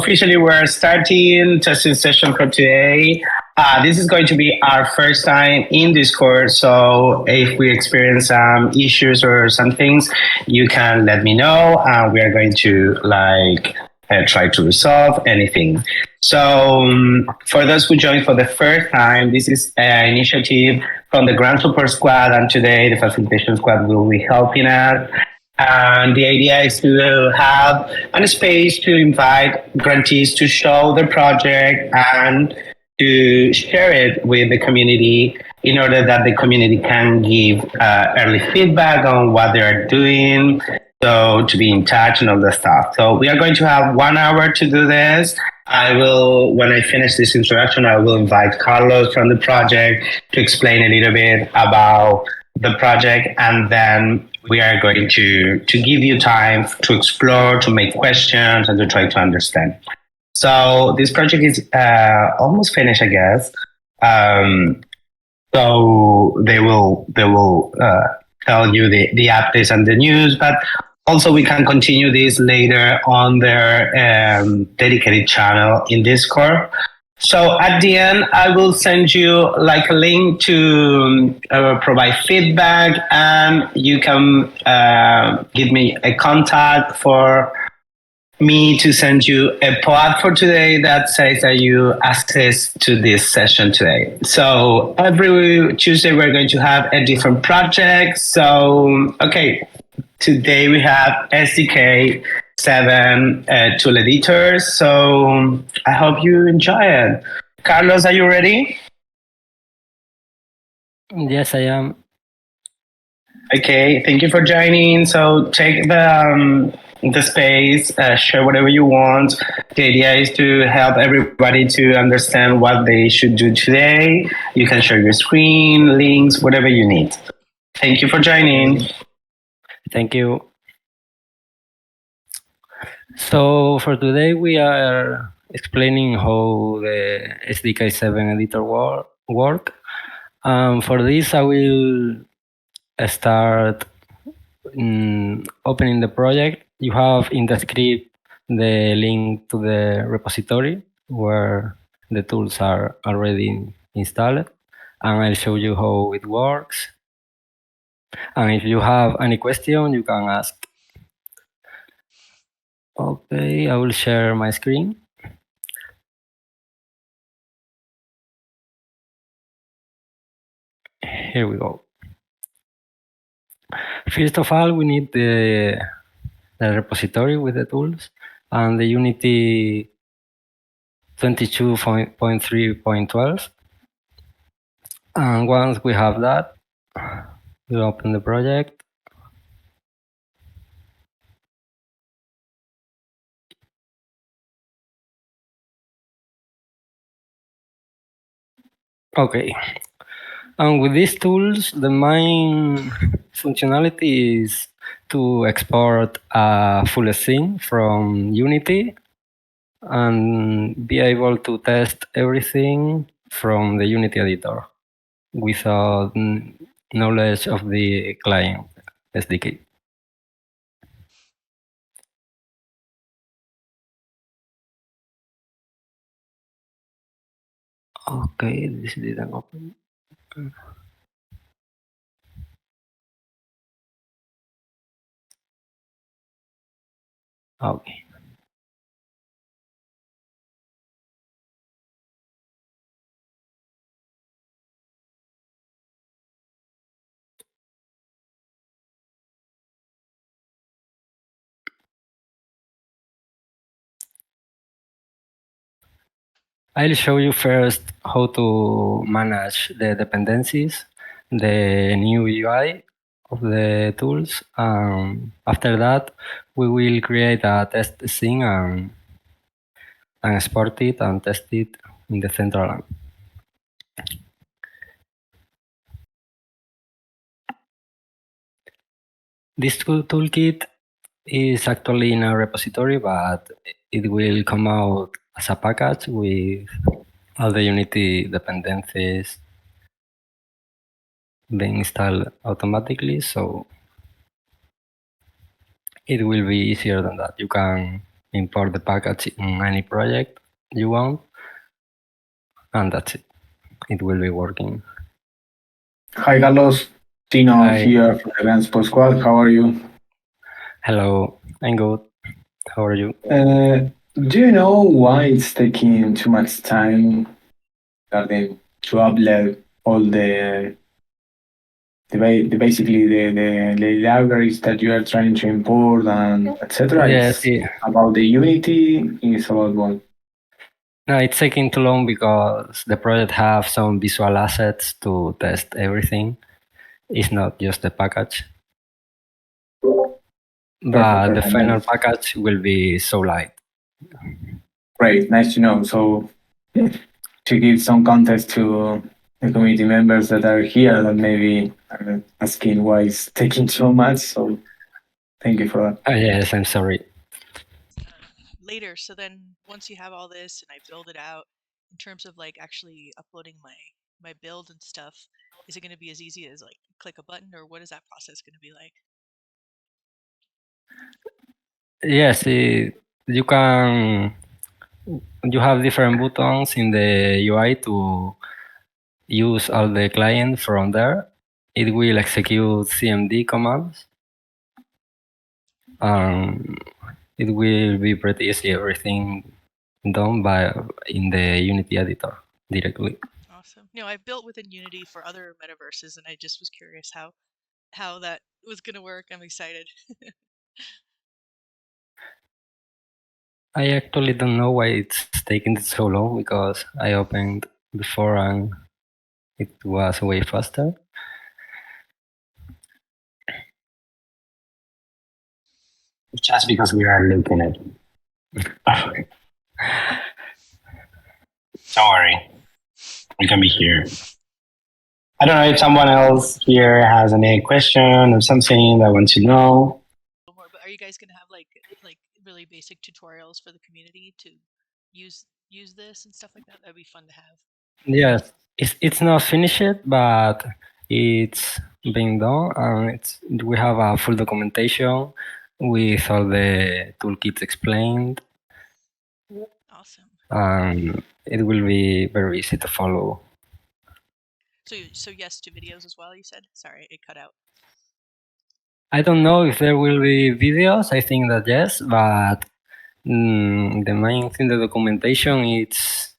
officially we're starting testing session for today. This is going to be our first time in Discord, so if we experience some issues or some things, you can let me know. We are going to try to resolve anything. So for those who joined for the first time, this is an initiative from the Grant Support Squad, and today the Facilitation Squad will be helping us. And the idea is to have a space to invite grantees to show their project and to share it with the community in order that the community can give early feedback on what they are doing, so to be in touch and all the stuff. So we are going to have 1 hour to do this. When I finish this introduction, I will invite Carlos from the project to explain a little bit about the project, and then we are going to give you time to explore, to make questions, and to try to understand. So this project is almost finished, I guess. So they will tell you the updates and the news, but also we can continue this later on their dedicated channel in Discord. So at the end, I will send you a link to provide feedback, and you can give me a contact for me to send you a pod for today that says that you access to this session today. So every Tuesday, we're going to have a different project. So, okay, today we have SDK7 Tool Editor. So I hope you enjoy it. Carlos, are you ready? Yes, I am. Okay, thank you for joining. So take the space, share whatever you want. The idea is to help everybody to understand what they should do today. You can share your screen, links, whatever you need. Thank you for joining. Thank you. So for today, we are explaining how the SDK7 editor work. For this, I will start opening the project. You have in the script the link to the repository where the tools are already installed, and I'll show you how it works. And if you have any question, you can ask. Okay, I will share my screen. Here we go. First of all, we need the repository with the tools and the Unity 22.3.12. And once we have that, we'll open the project. Okay. And with these tools, the main functionality is to export a full scene from Unity and be able to test everything from the Unity editor without knowledge of the client SDK. Okay, this didn't open. Okay. I'll show you first how to manage the dependencies, the new UI of the tools. After that, we will create a test scene and export it and test it in the Decentraland. This toolkit is actually in a repository, but it will come out as a package with all the Unity dependencies being installed automatically, so it will be easier than that. You can import the package in any project you want, and that's it. It will be working. Hi, Carlos. Tino Hi. here from the Grants Squad. How are you? Hello, I'm good. How are you? Do you know why it's taking too much time regarding to upload all basically the libraries that you are trying to import and etc. Yes, It's about the Unity. It's about what? no, it's taking too long because the project have some visual assets to test everything. It's not just the package. But the final package will be so light. Great, nice to know. So to give some context to the community members that are here that maybe are asking why it's taking so much. So thank you for that. Yes, I'm sorry. Later, so then once you have all this and I build it out, in terms of like actually uploading my build and stuff, is it going to be as easy as like click a button, or what is that process going to be like? Yes, you have different buttons in the UI to use all the client from there. It will execute CMD commands. It will be pretty easy, everything done in the Unity editor directly. Awesome. I've built within Unity for other metaverses, and I just was curious how that was going to work. I'm excited. I actually don't know why it's taking so long, because I opened before and it was way faster. Just because we are looking at it. Don't worry. We can be here. I don't know if someone else here has any question or something that wants to know. But are you guys going to have like really basic tutorials for the community to use this and stuff like that? That'd be fun to have. Yes, it's not finished, but it's being done, and we have a full documentation with all the toolkits explained. Awesome. It will be very easy to follow. So yes to videos as well, you said? Sorry, it cut out. I don't know if there will be videos. I think that yes, but the main thing, the documentation, it's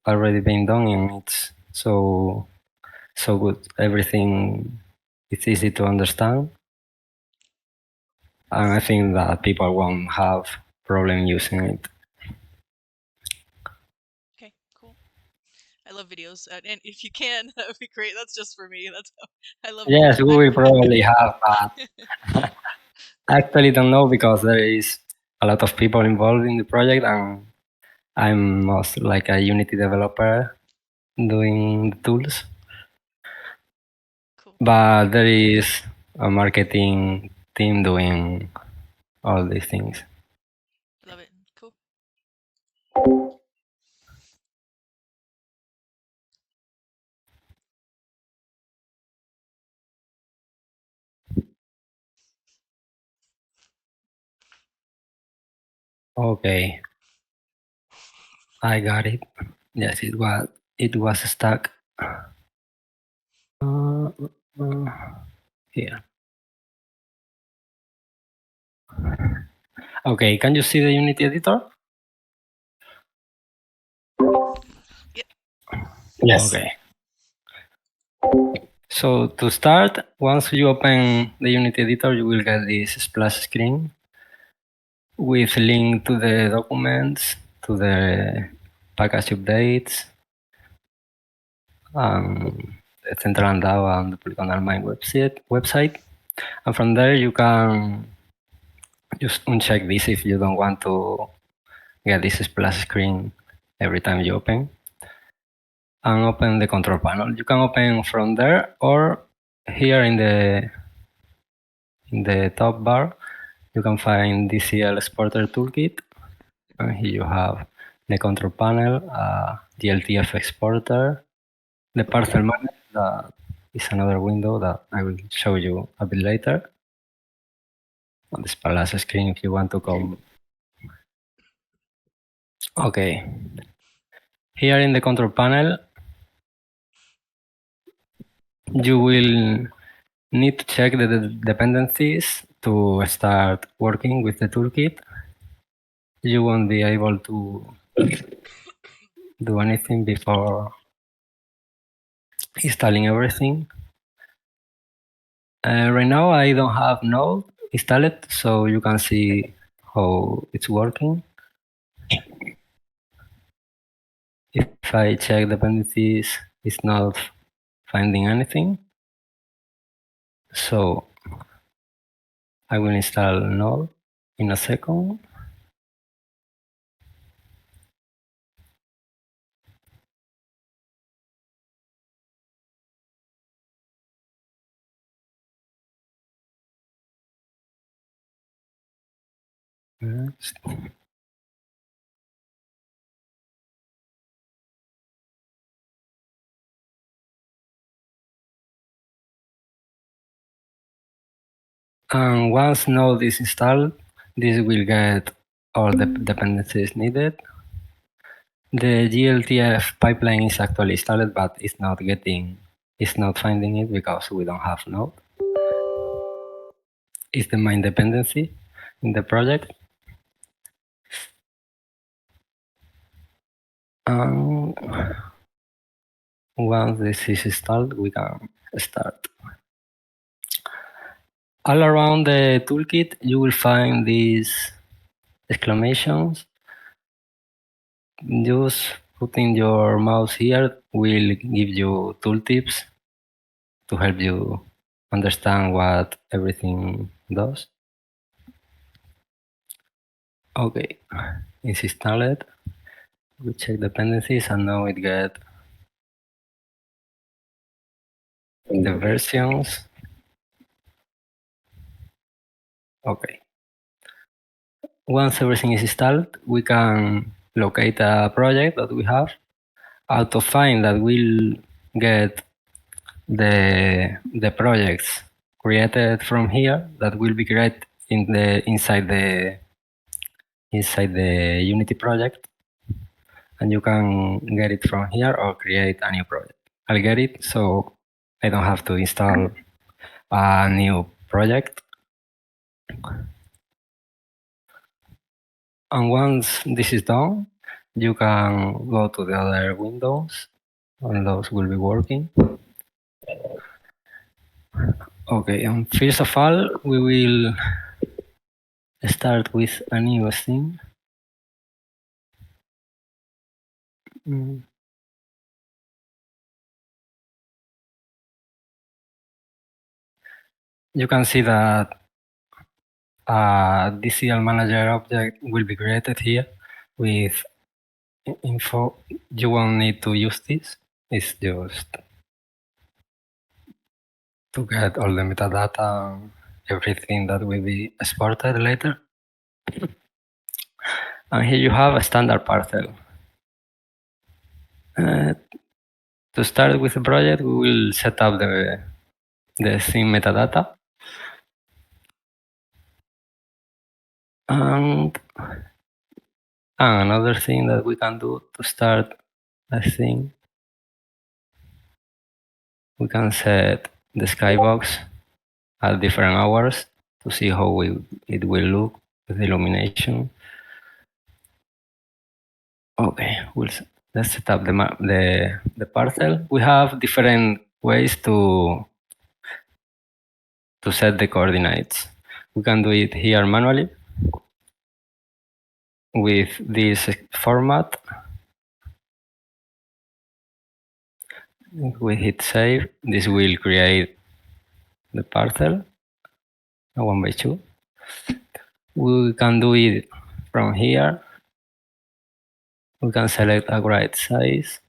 already been done, and it's so good. Everything, it's easy to understand, and I think that people won't have problem using it. Okay, cool. I love videos, and if you can, that would be great. That's just for me. I love. Yes, we will probably have, but I actually don't know, because there is a lot of people involved in the project, and I'm most like a Unity developer doing the tools. Cool. But there is a marketing team doing all these things. Love it. Cool. Okay, I got it. Yes, it was stuck. Here. Okay, can you see the Unity editor? Yep. Yes. Okay. So to start, once you open the Unity editor, you will get this splash screen with link to the documents, to the package updates, the Decentraland DAO and the Polygonal Mind website. And from there, you can just uncheck this if you don't want to get this splash screen every time you open. And open the control panel. You can open from there, or here in the top bar, you can find DCL Exporter Toolkit. And here you have the control panel, the LTF exporter, the parcel manager, that is another window that I will show you a bit later. On the splash screen, if you want to come Okay. Here in the control panel, you will need to check the dependencies to start working with the toolkit. You won't be able to do anything before installing everything. Right now, I don't have Node installed, so you can see how it's working. If I check dependencies, it's not finding anything. So I will install Node in a second. Next. And once Node is installed, this will get all the dependencies needed. The GLTF pipeline is actually installed, but it's not finding it because we don't have Node. It's the main dependency in the project. And once this is installed, we can start. All around the toolkit, you will find these exclamations. Just putting your mouse here will give you tooltips to help you understand what everything does. Okay, it's installed. We check dependencies and now it get the versions. Okay. Once everything is installed, we can locate a project that we have. Autofind that will get the projects created from here that will be created inside the Unity project, and you can get it from here or create a new project. I'll get it so I don't have to install a new project. And once this is done, you can go to the other windows and those will be working. Okay, and first of all, we will start with a new thing. You can see that a DCL manager object will be created here with info. You won't need to use this. It's just to get all the metadata and everything that will be exported later. And here you have a standard parcel. To start with the project, we will set up the theme metadata. And another thing that we can do to start a thing, we can set the skybox at different hours to see how it will look with the illumination. Okay, let's set up the parcel. We have different ways to set the coordinates. We can do it here manually with this format. We hit save. This will create the parcel, a 1x2. We can do it from here. We can select a grid size.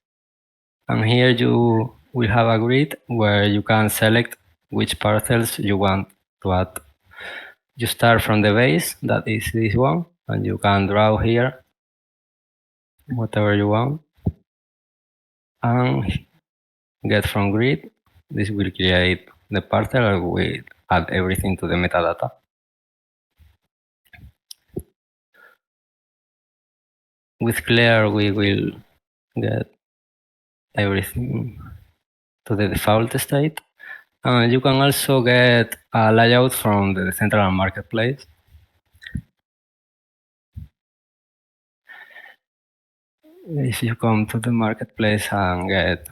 And here you will have a grid where you can select which parcels you want to add. You start from the base, that is this one, and you can draw here whatever you want. And get from grid, this will create the parcel and will add everything to the metadata. with Claire, we will get everything to the default state. You can also get a layout from the Decentraland marketplace. If you come to the marketplace and get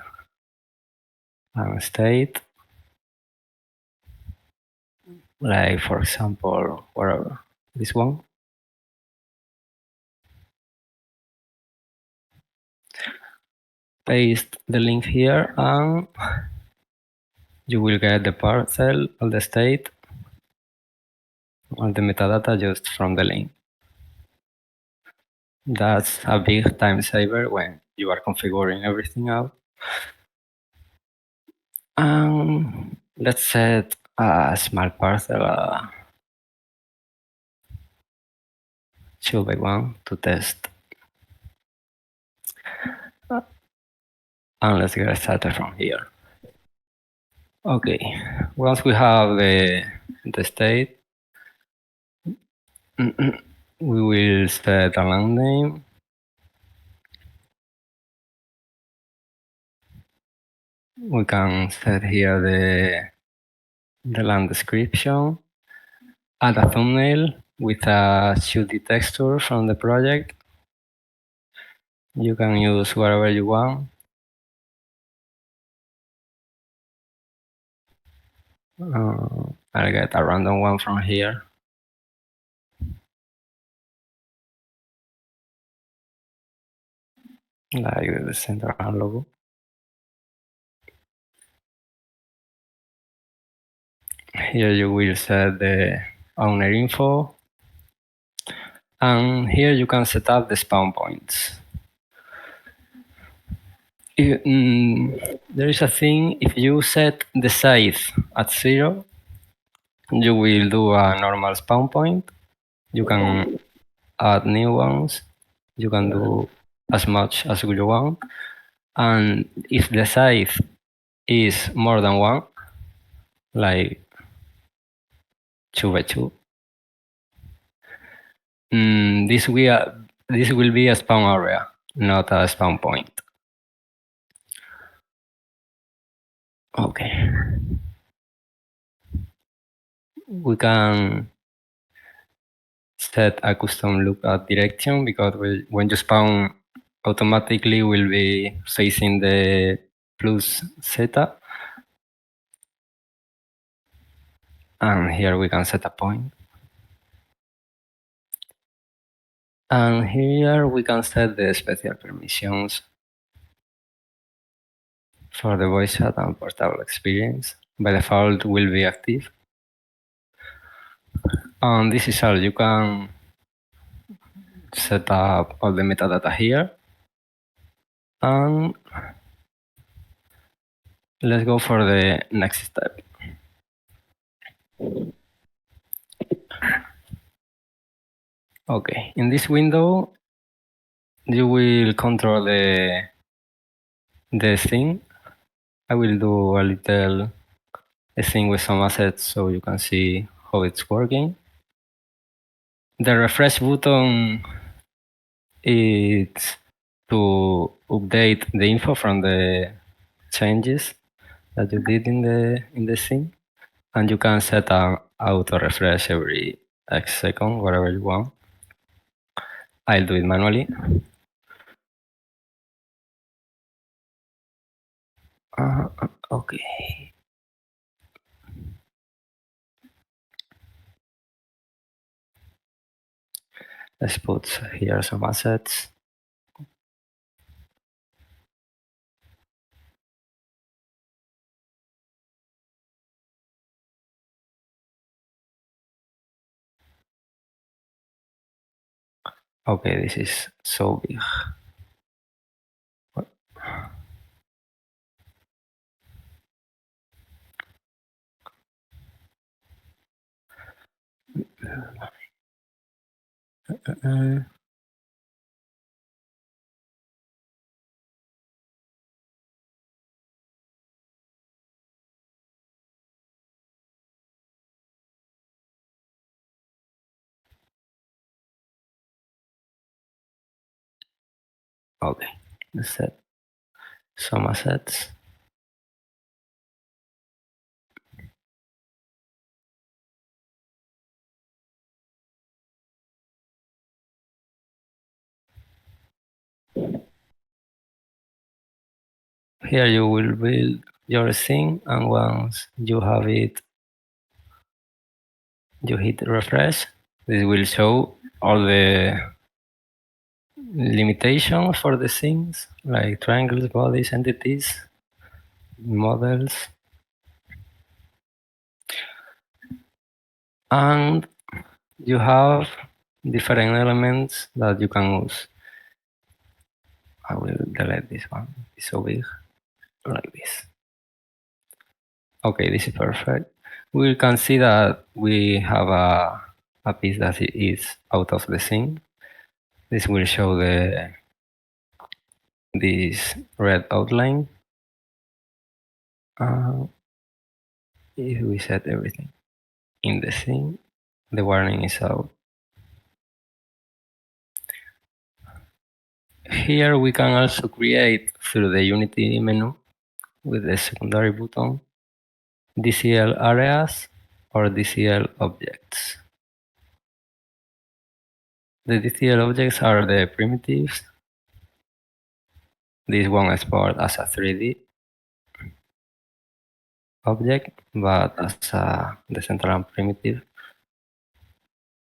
a state, like for example, whatever, this one. Paste the link here and you will get the parcel of the state and the metadata just from the link. That's a big time saver when you are configuring everything out. Let's set a small parcel, 2 by 1 to test. And let's get started from here. Okay, once we have the state, we will set a land name. We can set here the land description, add a thumbnail with a 2D texture from the project. You can use whatever you want. I'll get a random one from here. Like the Decentraland logo. Here you will set the owner info. And here you can set up the spawn points. There is a thing, if you set the size at 0, you will do a normal spawn point. You can add new ones. You can do as much as you want. And if the size is more than 1, like 2 by 2, this will be a spawn area, not a spawn point. Okay. We can set a custom lookup direction because when you spawn, automatically will be facing the plus zeta. And here we can set a point. And here we can set the special permissions for the voice chat and portable experience. By default will be active. And this is all. You can set up all the metadata here. And let's go for the next step. Okay, in this window, you will control the thing. I will do a little thing with some assets so you can see how it's working. The refresh button is to update the info from the changes that you did in the thing, and you can set an auto refresh every X second, whatever you want. I'll do it manually. Okay. Let's put here some assets. Okay, this is so big. Okay, let's set some assets. Here you will build your scene, and once you have it, you hit refresh. This will show all the limitations for the scenes, like triangles, bodies, entities, models. And you have different elements that you can use. I will delete this one. It's so big, like this. Okay, this is perfect. We can see that we have a piece that is out of the scene. This will show this red outline. If we set everything in the scene, the warning is out. Here we can also create through the Unity menu with the secondary button DCL areas or DCL objects. The DCL objects are the primitives. This one export as a 3D object, but as a Decentraland primitive.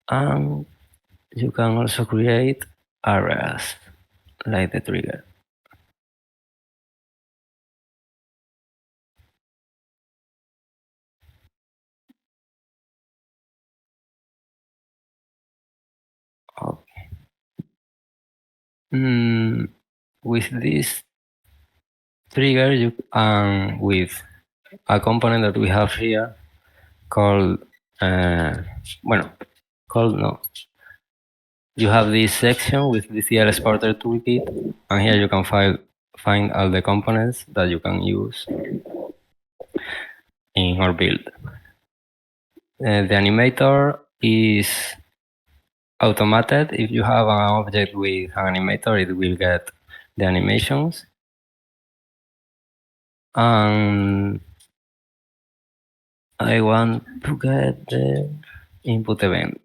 And you can also create areas like the trigger. Okay. With this trigger, with a component that we have here called, you have this section with the DCL Exporter Toolkit, and here you can find all the components that you can use in our build. The animator is automated. If you have an object with an animator, it will get the animations. And I want to get the input event.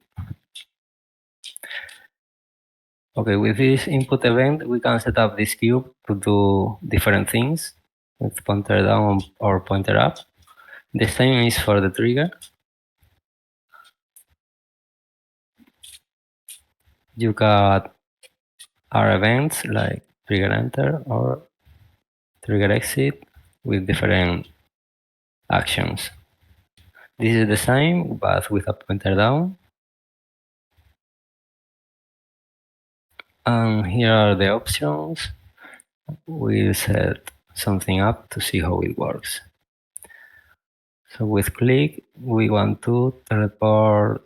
Okay, with this input event, we can set up this cube to do different things with pointer down or pointer up. The same is for the trigger. You got our events like trigger enter or trigger exit with different actions. This is the same, but with a pointer down. And here are the options. We'll set something up to see how it works. So with click, we want to to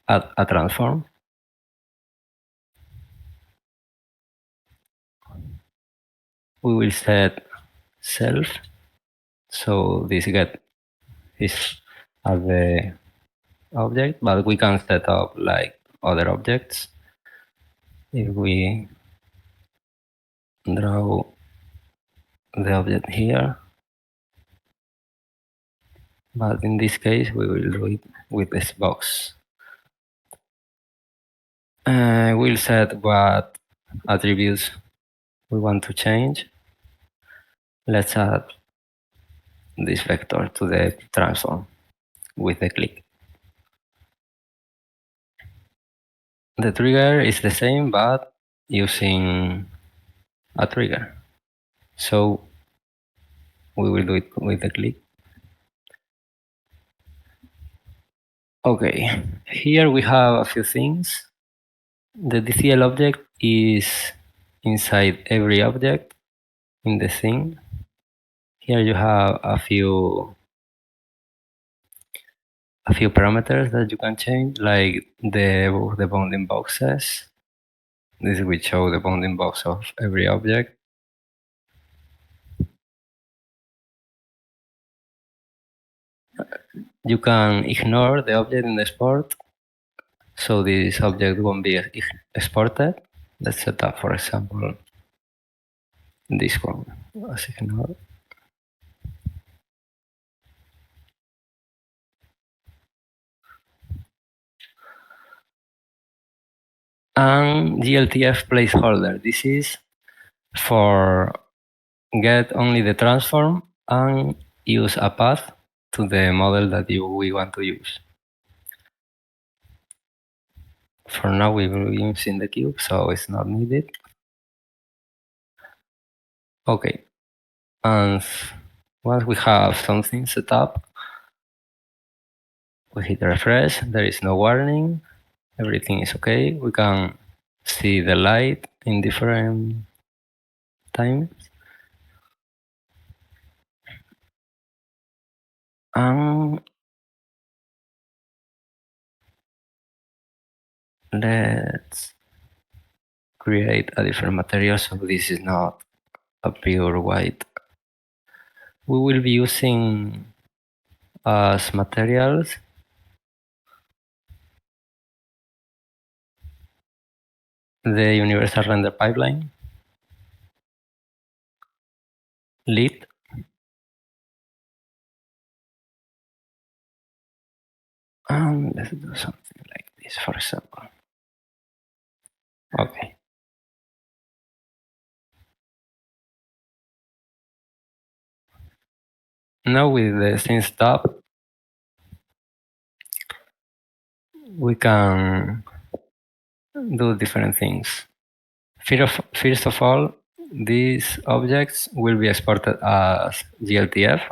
add a transform. We will set self. So this as the object, but we can set up like other objects. If we draw the object here, but in this case, we will do it with this box. We'll set what attributes we want to change. Let's add this vector to the transform with the click. The trigger is the same, but using a trigger. So we will do it with the click. Okay, here we have a few things. The DCL object is inside every object in the scene. Here you have a few parameters that you can change, like the bounding boxes. This will show the bounding box of every object. You can ignore the object in the export, so this object won't be exported. Let's set up, for example, this one. As you can know. And GLTF placeholder. This is for get only the transform and use a path to the model that we want to use. For now, we will be using the cube, so it's not needed. Okay, and once we have something set up, we hit refresh. There is no warning. Everything is okay. We can see the light in different times. And let's create a different material so this is not a pure white. We will be using as materials the universal render pipeline, lit, and let's do something like this, for example. Okay. Now with the Synth tab, we can do different things. First of all, these objects will be exported as GLTF.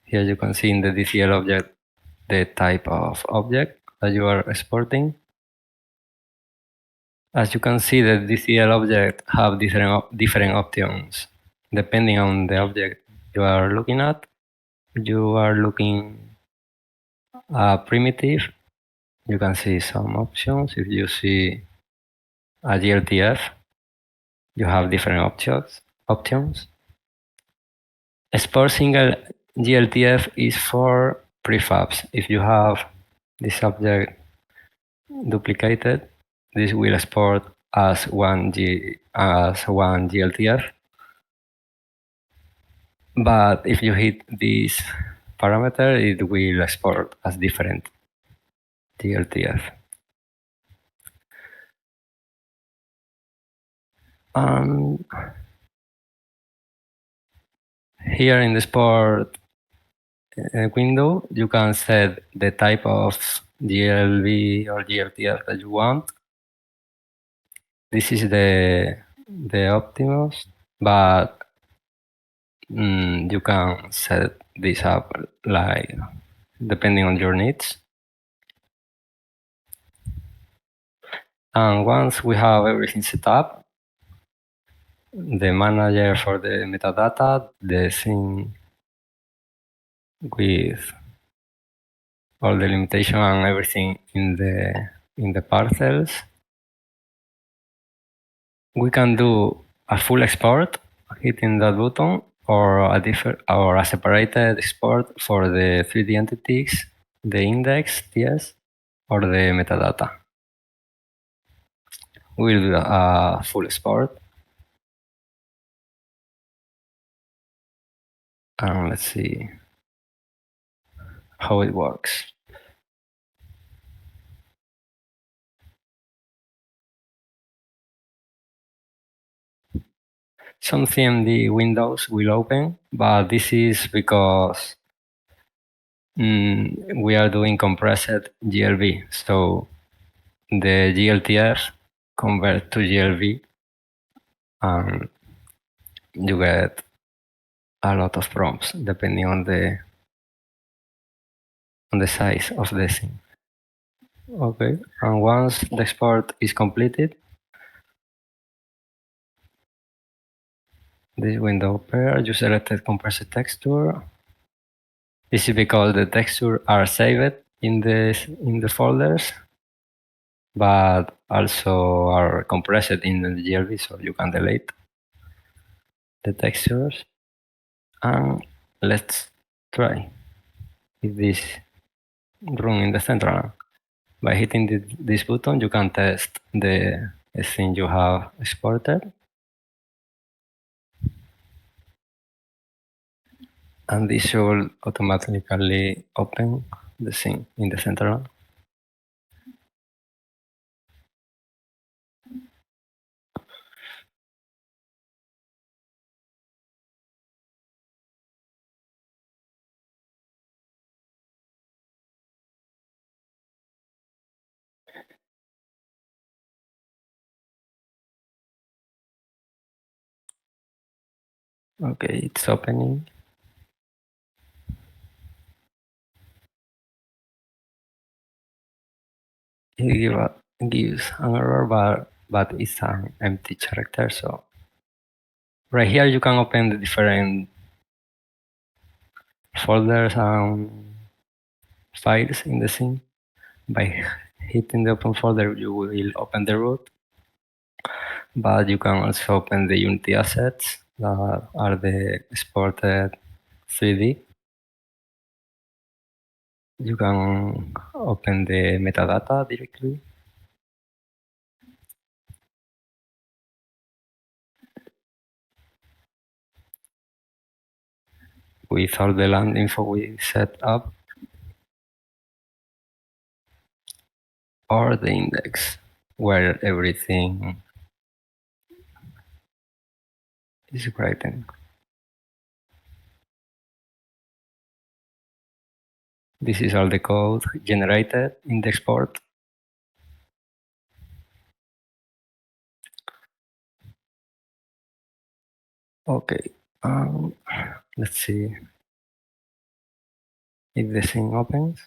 Here you can see in the DCL object the type of object that you are exporting. As you can see, the DCL object have different options depending on the object you are looking at. You are looking at primitive. You can see some options. If you see a GLTF, you have different options. Export single GLTF is for prefabs. If you have this object duplicated, this will export as one GLTF. But if you hit this parameter, it will export as different GLTF. Here in the export window, you can set the type of GLB or GLTF that you want. This is the Optimus, but you can set this up like depending on your needs. And once we have everything set up, the manager for the metadata, the thing with all the limitation and everything in the parcels, we can do a full export hitting that button, or a separated export for the 3D entities, the index, TS, or the metadata. We'll do a full export. And let's see how it works. Some CMD windows will open, but this is because we are doing compressed GLB. So the GLTF convert to GLB and you get a lot of prompts depending on the size of the scene. Okay, and once the export is completed, this window appears. You selected compressed texture. This is because the textures are saved in the folders, but also are compressed in the GLB, so you can delete the textures. And let's try if this run in Decentraland. By hitting this button, you can test the scene you have exported. And this should automatically open the scene in the Decentraland. Okay, it's opening. It gives an error, but it's an empty character. So right here you can open the different folders and files in the scene. By hitting the open folder, you will open the root, but you can also open the Unity assets that are the exported 3D. You can open the metadata directly. With all the land info we set up, or the index where everything is written. This is all the code generated in the export. Okay, let's see if the scene opens.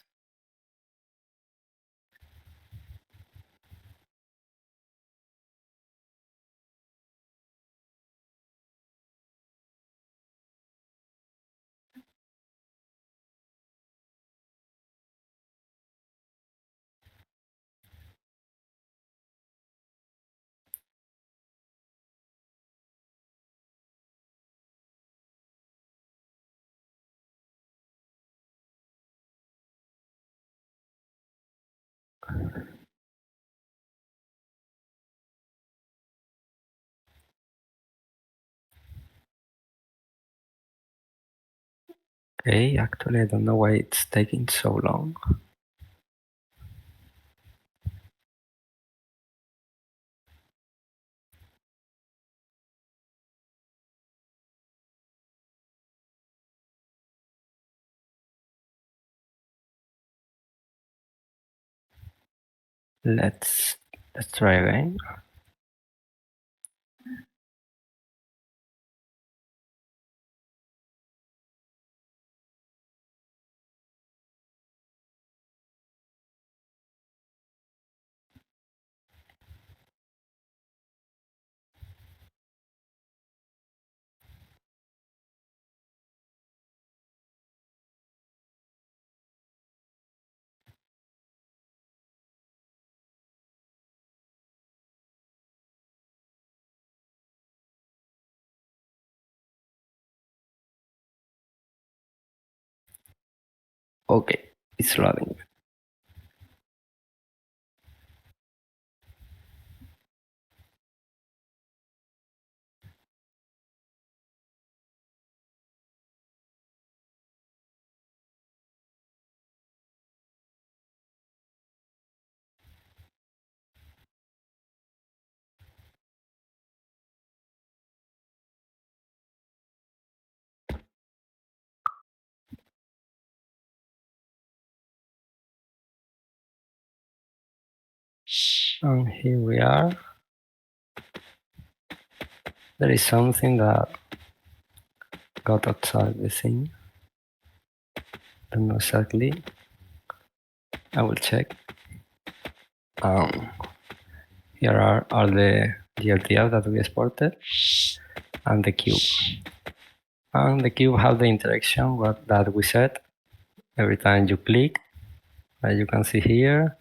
Okay, actually I don't know why it's taking so long. Let's try again. Okay, it's loading. And here we are. There is something that got outside the scene. Don't know exactly. I will check. Here are all the GLTF that we exported and the cube. And the cube have the interaction that we set. Every time you click, as you can see here,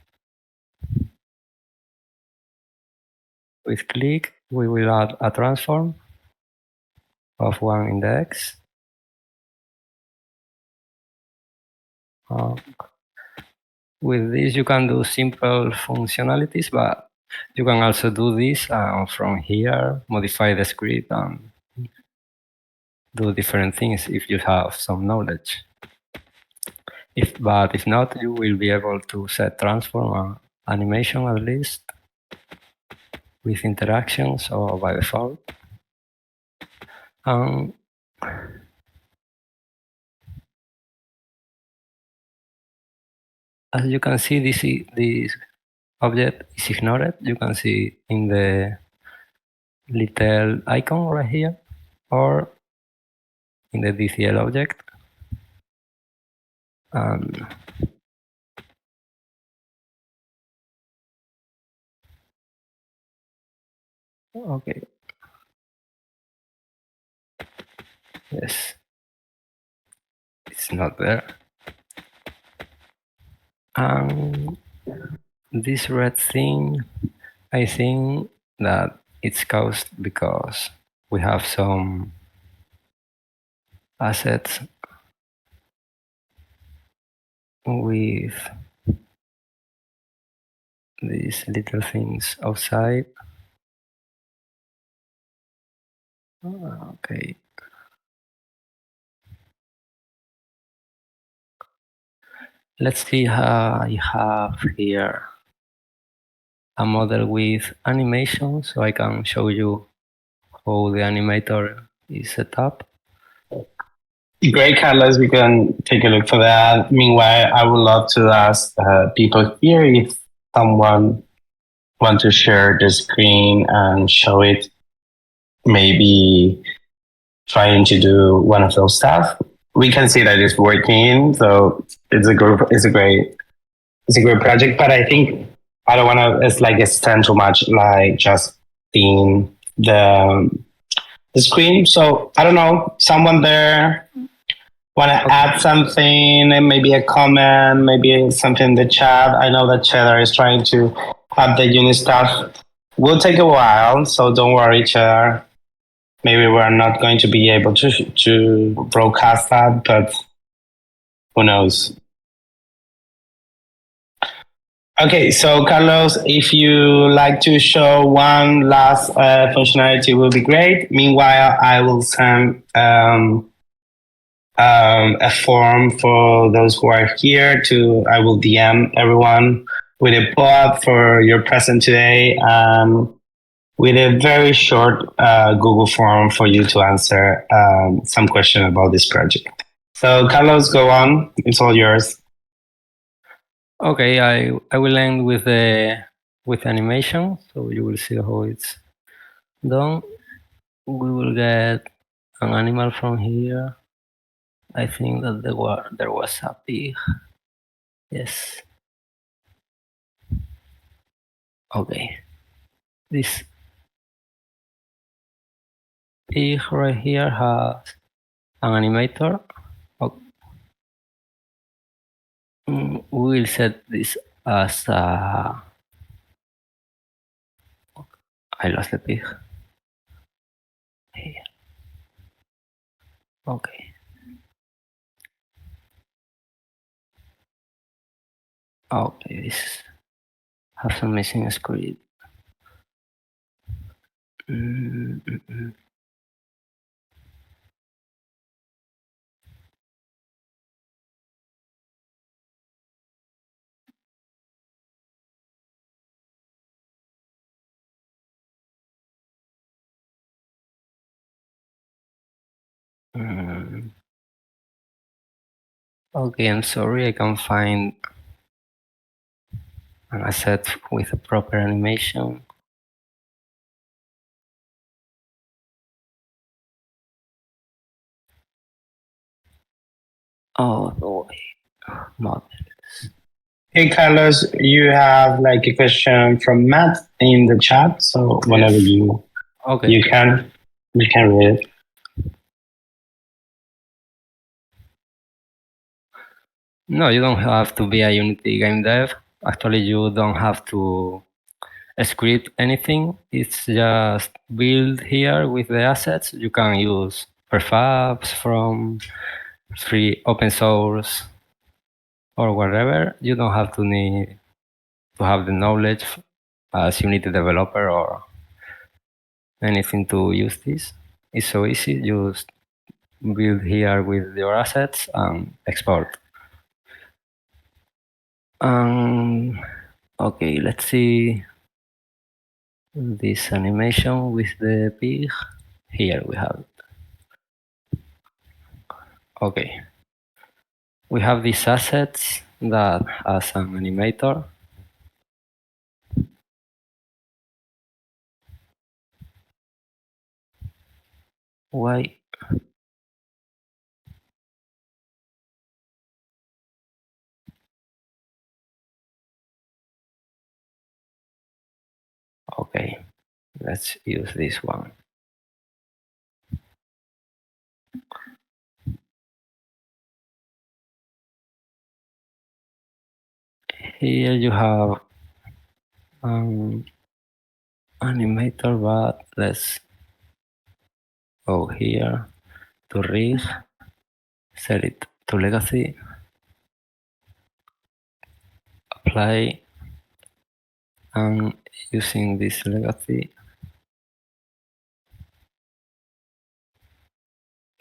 with click, we will add a transform of one index. With this, you can do simple functionalities, but You can also do this from here, modify the script and do different things if you have some knowledge. But if not, you will be able to set transform animation at least with interactions or by default. As you can see, this object is ignored. You can see in the little icon right here or in the DCL object. Okay. Yes. It's not there. This red thing, I think that it's caused because we have some assets with these little things outside. Okay. Let's see how I have here a model with animation, so I can show you how the animator is set up. Great, Carlos. We can take a look for that. Meanwhile, I would love to ask people here if someone want to share the screen and show it, maybe trying to do one of those stuff. We can see that it's working, so it's a great project. But I think I don't want to extend too much, like just seeing the screen. So I don't know, someone there want to add something, and maybe a comment, maybe something in the chat. I know that Cheddar is trying to update unit stuff. Will take a while, so don't worry, Cheddar. Maybe we're not going to be able to broadcast that, but who knows? Okay, so Carlos, if you like to show one last functionality, will be great. Meanwhile, I will send a form for those who are here I will DM everyone with a bot for your present today, with a very short Google form for you to answer some question about this project. So Carlos, go on. It's all yours. Okay, I will end with animation, so you will see how it's done. We will get an animal from here. I think that there was a pig. Yes. Okay. This pig right here has an animator. Okay. We will set this as I lost the pig. Here. Okay. Okay, this have some missing script. Okay, I'm sorry, I can't find an asset with a proper animation. Oh boy, models. Hey Carlos, you have like a question from Matt in the chat, so whenever you can read it. No, you don't have to be a Unity game dev. Actually, you don't have to script anything. It's just build here with the assets. You can use prefabs from free open source or whatever. You don't have to need to have the knowledge as Unity developer or anything to use this. It's so easy. Just build here with your assets and export. Okay, let's see this animation with the pig. Here we have it. Okay. We have these assets that has an animator. Why? Okay, let's use this one. Here you have animator, but let's go here to rig, set it to legacy, apply, and using this legacy,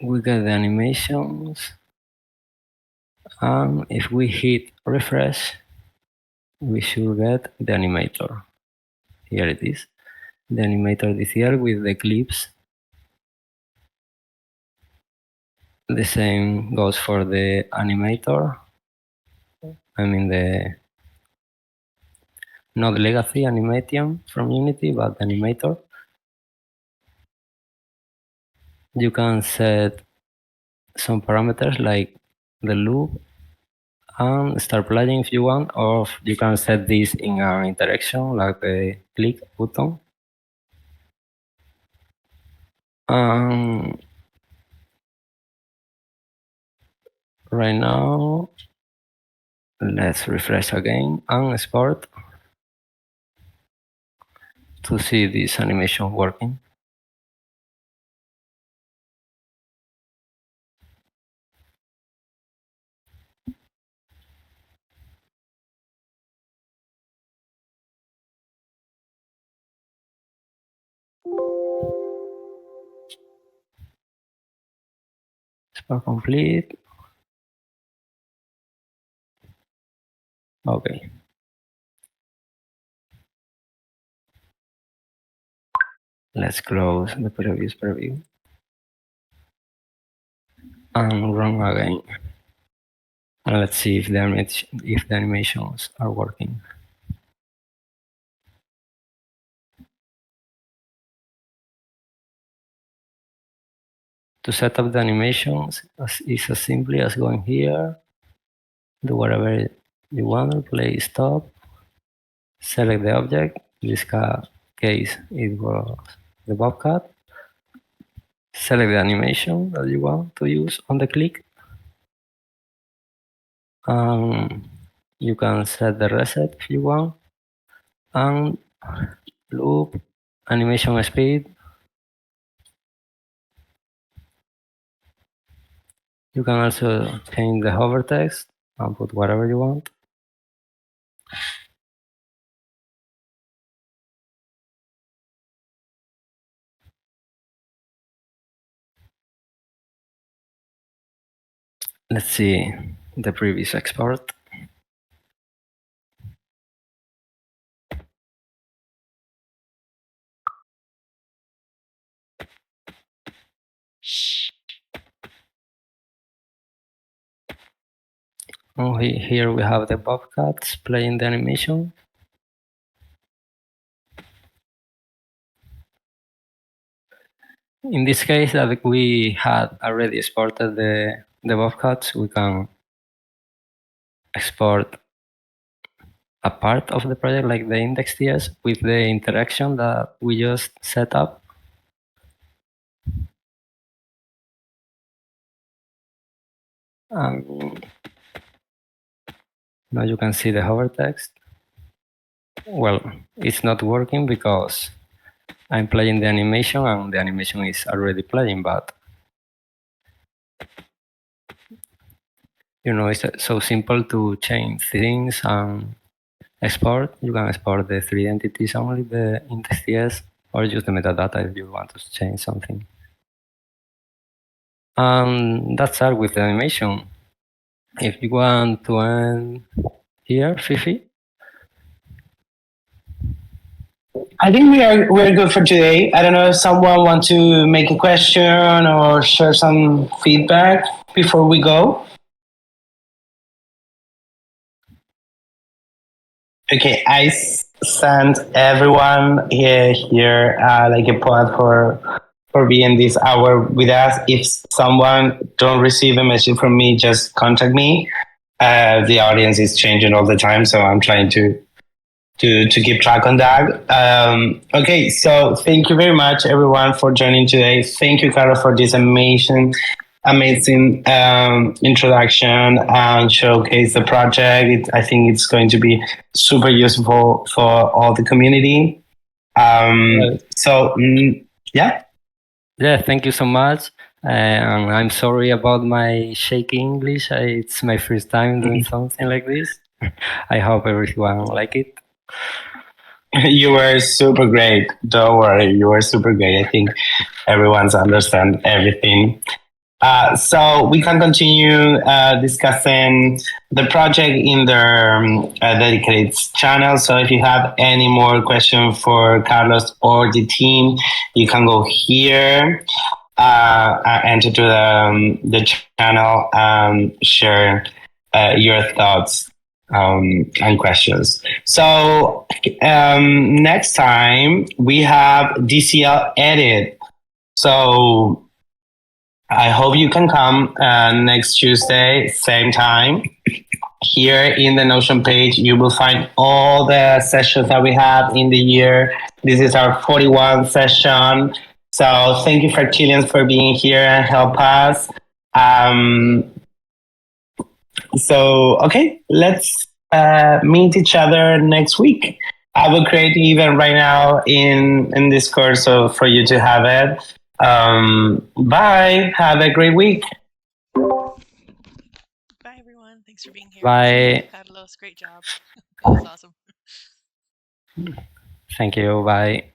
we get the animations, and if we hit refresh, we should get the animator. Here it is, the animator this here with the clips. The same goes for the animator. I mean the not legacy animation from Unity, but animator. You can set some parameters like the loop and start playing if you want, or you can set this in an interaction like the click button. Right now, let's refresh again and export to see this animation working. Export complete. Okay. Let's close the previous preview and run again. And let's see if the animations are working. To set up the animations, it's as simply as going here, do whatever you want, play stop, select the object. In this case, it was the bobcat. Select the animation that you want to use on the click. You can set the reset if you want, and loop, animation speed. You can also change the hover text and put whatever you want. Let's see the previous export. Oh, here we have the bobcats playing the animation. In this case, that we had already exported the bobcats, we can export a part of the project like the index.ts with the interaction that we just set up. Now you can see the hover text. Well, it's not working because I'm playing the animation and the animation is already playing, but you know, it's so simple to change things and export. You can export the 3 entities only, the int.ts, or use the metadata if you want to change something. That's all with the animation. If you want to end here, Fifi? I think we're good for today. I don't know if someone wants to make a question or share some feedback before we go. Okay, I sent everyone here like a pod for being this hour with us. If someone don't receive a message from me, just contact me. The audience is changing all the time, so I'm trying to keep track on that. Okay, so thank you very much, everyone, for joining today. Thank you, Carlos, for this amazing introduction and showcase the project. I think it's going to be super useful for all the community. So, yeah. Yeah, thank you so much. And I'm sorry about my shaky English. It's my first time doing something like this. I hope everyone like it. You were super great. Don't worry, you were super great. I think everyone's understand everything. So we can continue discussing the project in the dedicated channel. So if you have any more questions for Carlos or the team, you can go here, enter to the channel, and share your thoughts and questions. So next time we have DCL edit. So I hope you can come next Tuesday, same time. Here in the Notion page, you will find all the sessions that we have in the year. This is our 41st session. So thank you for Chileans for being here and help us. Okay, let's meet each other next week. I will create an event right now in Discord so for you to have it. Bye. Have a great week. Bye, everyone. Thanks for being here. Bye. Carlos, great job. That was awesome. Thank you. Bye.